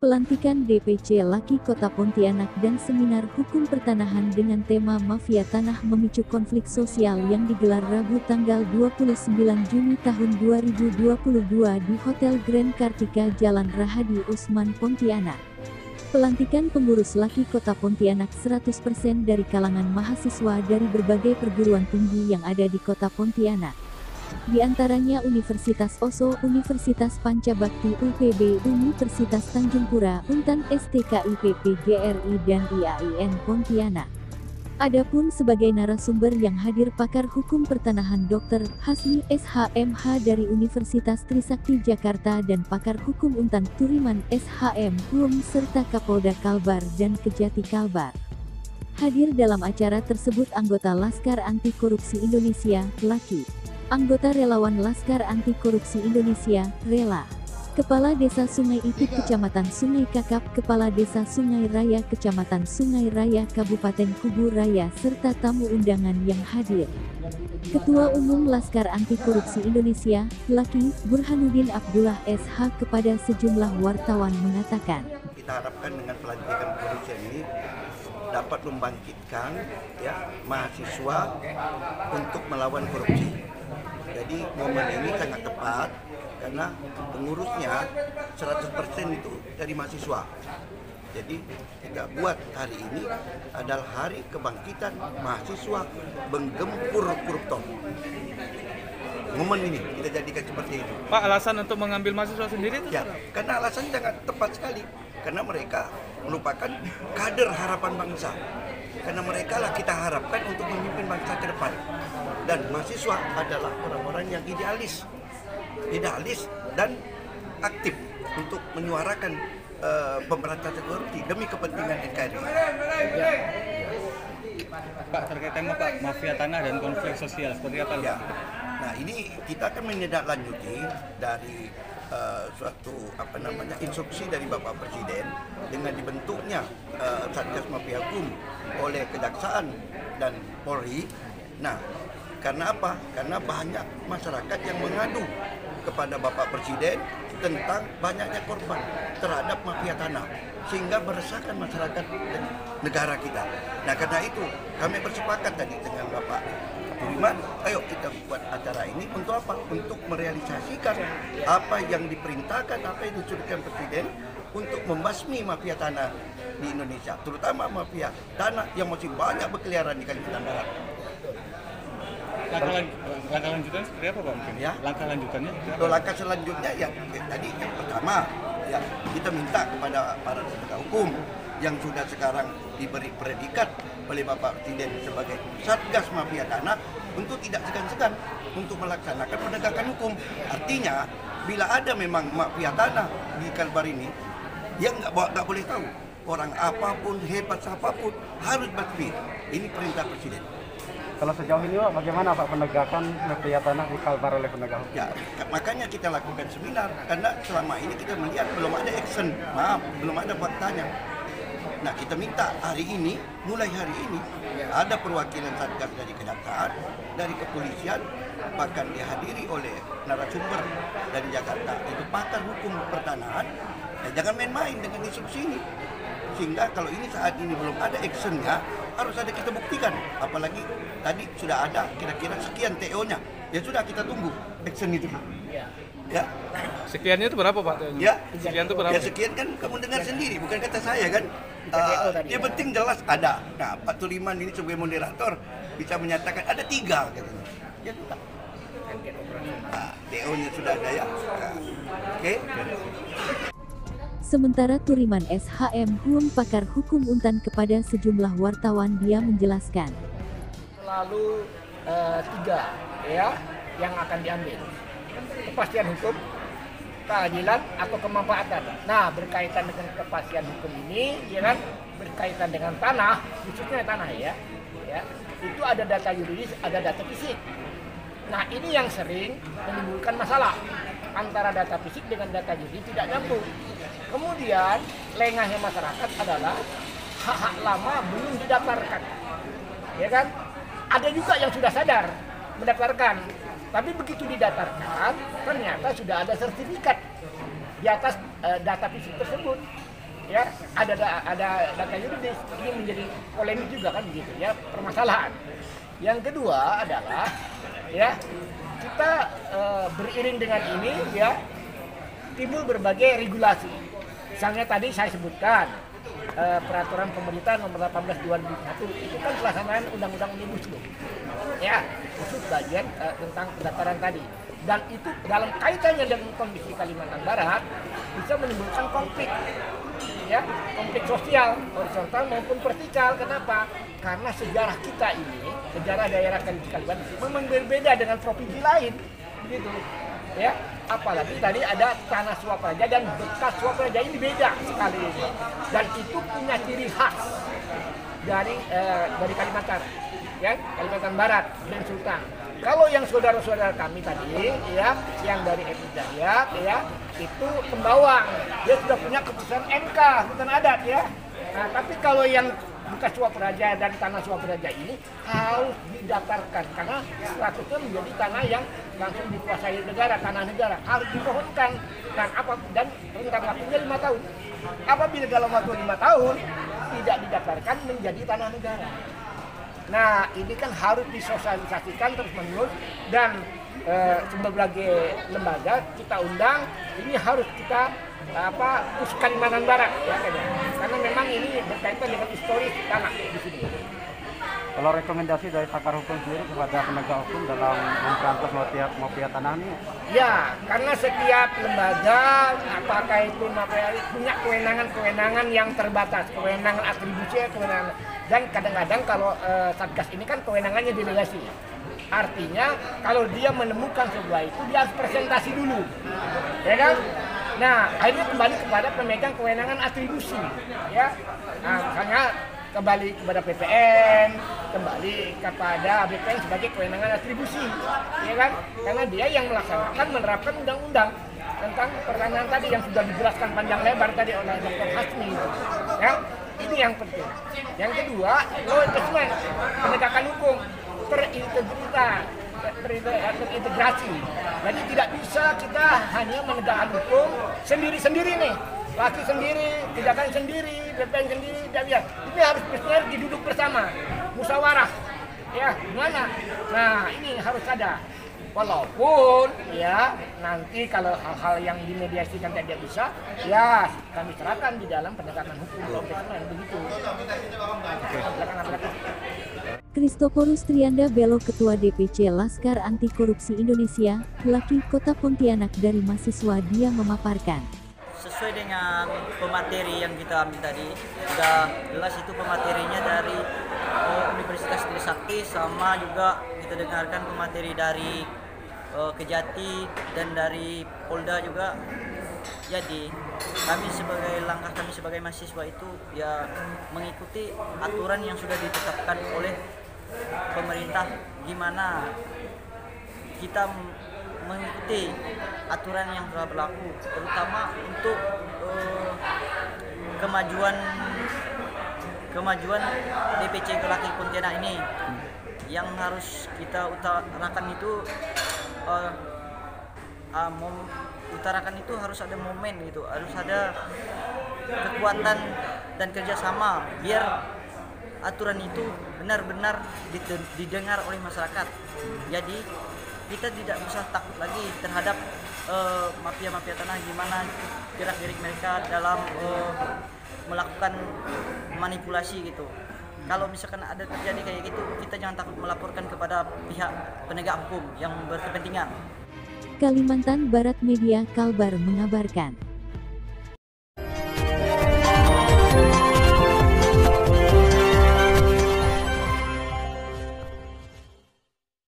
Pelantikan DPC Laki Kota Pontianak dan seminar hukum pertanahan dengan tema Mafia Tanah memicu konflik sosial yang digelar Rabu tanggal 29 Juni tahun 2022 di Hotel Grand Kartika Jalan Rahadi Usman Pontianak. Pelantikan pengurus Laki Kota Pontianak 100% dari kalangan mahasiswa dari berbagai perguruan tinggi yang ada di Kota Pontianak. Di antaranya Universitas Oso, Universitas Pancabakti UPB, Universitas Tanjung Pura, Untan STKIP PGRI dan IAIN Pontianak. Adapun sebagai narasumber yang hadir pakar hukum pertanahan Dr. Hasmi SHMH dari Universitas Trisakti Jakarta dan pakar hukum Untan Turiman SHM HUM serta Kapolda Kalbar dan Kejati Kalbar. Hadir dalam acara tersebut anggota Laskar Anti Korupsi Indonesia, Laki, anggota Relawan Laskar Anti Korupsi Indonesia, Rela, Kepala Desa Sungai Itik Kecamatan Sungai Kakap, Kepala Desa Sungai Raya Kecamatan Sungai Raya Kabupaten Kubu Raya serta tamu undangan yang hadir. Ketua Umum Laskar Anti Korupsi Indonesia, Laki, Burhanuddin Abdullah SH kepada sejumlah wartawan mengatakan, kita harapkan dengan pelantikan kepolisian ini dapat membangkitkan mahasiswa untuk melawan korupsi. Jadi momen ini sangat tepat karena pengurusnya 100% itu dari mahasiswa. Jadi kita buat hari ini adalah hari kebangkitan mahasiswa menggempur koruptor. Momen ini kita jadikan seperti itu. Pak, alasan untuk mengambil mahasiswa sendiri itu? Ya, karena alasan sangat tepat sekali. Karena mereka merupakan kader harapan bangsa. Karena mereka lah kita harapkan untuk memimpin bangsa ke depan. Dan mahasiswa adalah orang-orang yang idealis dan aktif untuk menyuarakan pemberantasan korupsi demi kepentingan NKRI. Ya. Pak, terkait tema Pak, mafia tanah dan konflik sosial seperti apa? Ya. Nah, ini kita akan menindaklanjuti dari suatu instruksi dari Bapak Presiden dengan dibentuknya Satgas Mafia Hukum oleh Kejaksaan dan Polri. Nah, karena apa? Karena banyak masyarakat yang mengadu kepada Bapak Presiden tentang banyaknya korban terhadap mafia tanah, sehingga meresahkan masyarakat dan negara kita. Nah, karena itu kami bersepakat tadi dengan Bapak Turiman, ayo kita buat acara ini untuk apa? Untuk merealisasikan apa yang diperintahkan, apa yang disuruhkan Presiden untuk membasmi mafia tanah di Indonesia, terutama mafia tanah yang masih banyak berkeliaran di Kalimantan Barat. Langkah lanjutannya seperti apa Pak mungkin? Ya? Langkah lanjutannya? Langkah selanjutnya tadi yang pertama kita minta kepada para penegak hukum yang sudah sekarang diberi predikat oleh Bapak Presiden sebagai Satgas Mafia Tanah untuk tidak segan-segan untuk melaksanakan penegakan hukum. Artinya bila ada memang mafia tanah di Kalbar ini, yang nggak boleh tahu, orang apapun hebat apapun harus basmi. Ini perintah Presiden. Kalau sejauh ini Pak, bagaimana Pak penegakan mafia tanah di Kalbar oleh penegak hukum? Ya, makanya kita lakukan seminar karena selama ini kita melihat belum ada action, belum ada faktanya. Nah, kita minta mulai hari ini ada perwakilan Satgas dari Kejaksaan, dari Kepolisian, bahkan dihadiri oleh narasumber dari Jakarta, itu pakar hukum pertanahan. Jangan main-main dengan instruksi ini. Sehingga kalau ini saat ini belum ada actionnya, harus ada kita buktikan. Apalagi tadi sudah ada kira-kira sekian TO-nya. Ya sudah, kita tunggu action itu. Ya. Sekiannya itu berapa Pak? Ya. Sekian itu berapa? Ya sekian kan kamu dengar sendiri, bukan kata saya kan. Yang penting jelas ada. Nah, Pak Turiman ini sebagai moderator bisa menyatakan ada 3 katanya. Ya sudah. Nah, TO-nya sudah ada ya. Nah, oke. Sementara Turiman SHM HUM pakar hukum Untan kepada sejumlah wartawan dia menjelaskan. Lalu 3 yang akan diambil. Kepastian hukum, keadilan atau kemanfaatan. Nah, berkaitan dengan kepastian hukum ini, berkaitan dengan tanah, khususnya tanah itu ada data yuridis, ada data fisik. Nah, ini yang sering menimbulkan masalah antara data fisik dengan data yuridis tidak nyambung. Kemudian lengahnya masyarakat adalah hak-hak lama belum didaftarkan, Ada juga yang sudah sadar mendaftarkan, tapi begitu didaftarkan ternyata sudah ada sertifikat di atas data fisik tersebut. ya ada data yuridis, ini menjadi polemik juga kan begitu ya, permasalahan. Yang kedua adalah ya kita beriring dengan ini ya timbul berbagai regulasi. Misalnya tadi saya sebutkan peraturan pemerintah nomor 18 2001 itu kan pelaksanaan undang-undang Omnibus Law. Ya, khusus bagian tentang pendaftaran tadi. Dan itu dalam kaitannya dengan kondisi Kalimantan Barat bisa menimbulkan konflik. Ya, konflik sosial, horizontal maupun vertikal. Kenapa? Karena sejarah kita ini, sejarah daerah Kalimantan memang berbeda dengan provinsi lain, begitu. Ya, apalagi tadi ada tanah suap raja dan bekas suap raja ini beda sekali, dan itu punya ciri khas dari Kalimantan, ya, Kalimantan Barat dan Sultan. Kalau yang saudara-saudara kami tadi, ya, yang dari etnis Dayak, ya, itu Tembawang, dia sudah punya keputusan MK, hutan adat, ya. Nah, tapi kalau yang bekas suap raja dan tanah suap raja ini harus didaftarkan karena statusnya menjadi tanah yang langsung dikuasai negara, tanah negara, harus dimohonkan dan rentang waktunya 5 tahun. Apabila dalam waktu 5 tahun tidak didaftarkan menjadi tanah negara. Nah, ini kan harus disosialisasikan terus-menerus dan sebagai lembaga kita undang, ini harus kita khusus Kalimantan Barat ya, karena memang ini berkaitan dengan historis tanah di sini. Kalau rekomendasi dari pakar hukum sendiri kepada penegak hukum dalam memberantas mafia tanah ini? Ya, karena setiap lembaga apakah itu mafia punya kewenangan yang terbatas, kewenangan atribusi, kewenangan, dan kadang-kadang kalau Satgas ini kan kewenangannya delegasi. Artinya kalau dia menemukan sebuah itu dia harus presentasi dulu, ya kan? Nah, akhirnya kembali kepada pemegang kewenangan atribusi, ya. Nah, misalnya kembali kepada PPN, kembali kepada BPN sebagai kewenangan atribusi, ya kan? Karena dia yang melaksanakan, menerapkan undang-undang tentang pertanahan tadi yang sudah dijelaskan panjang lebar tadi oleh Dr. Hasmi, ya. Ini yang penting. Yang kedua, law enforcement, penegakan hukum terintegrasi. Jadi tidak bisa kita hanya menegakkan hukum sendiri-sendiri nih. Laki sendiri, tindakan sendiri, BPN sendiri, tidak bisa. Ini harus bersinergi, duduk bersama, musyawarah. Ya, gimana? Nah, ini harus ada. Walaupun ya nanti kalau hal-hal yang dimediasikan tidak bisa, ya kami serahkan di dalam penegakan hukum profesional begitu. Christoporus Trianda Belo, Ketua DPC Laskar Anti Korupsi Indonesia, Laki Kota Pontianak dari mahasiswa, dia memaparkan. Sesuai dengan pemateri yang kita ambil tadi, sudah jelas itu pematerinya dari Universitas Trisakti, sama juga kita dengarkan pemateri dari Kejati dan dari Polda juga. Jadi langkah kami sebagai mahasiswa itu ya mengikuti aturan yang sudah ditetapkan oleh pemerintah, gimana kita mengikuti aturan yang telah berlaku, terutama untuk kemajuan DPC Laki Pontianak ini. Yang harus kita utarakan itu utarakan itu harus ada momen gitu, harus ada kekuatan dan kerjasama biar aturan itu benar-benar didengar oleh masyarakat. Jadi kita tidak bisa takut lagi terhadap mafia-mafia tanah, gimana gerak-gerik mereka dalam melakukan manipulasi gitu. Kalau misalkan ada terjadi kayak gitu, kita jangan takut melaporkan kepada pihak penegak hukum yang berkepentingan. Kalimantan Barat Media Kalbar mengabarkan.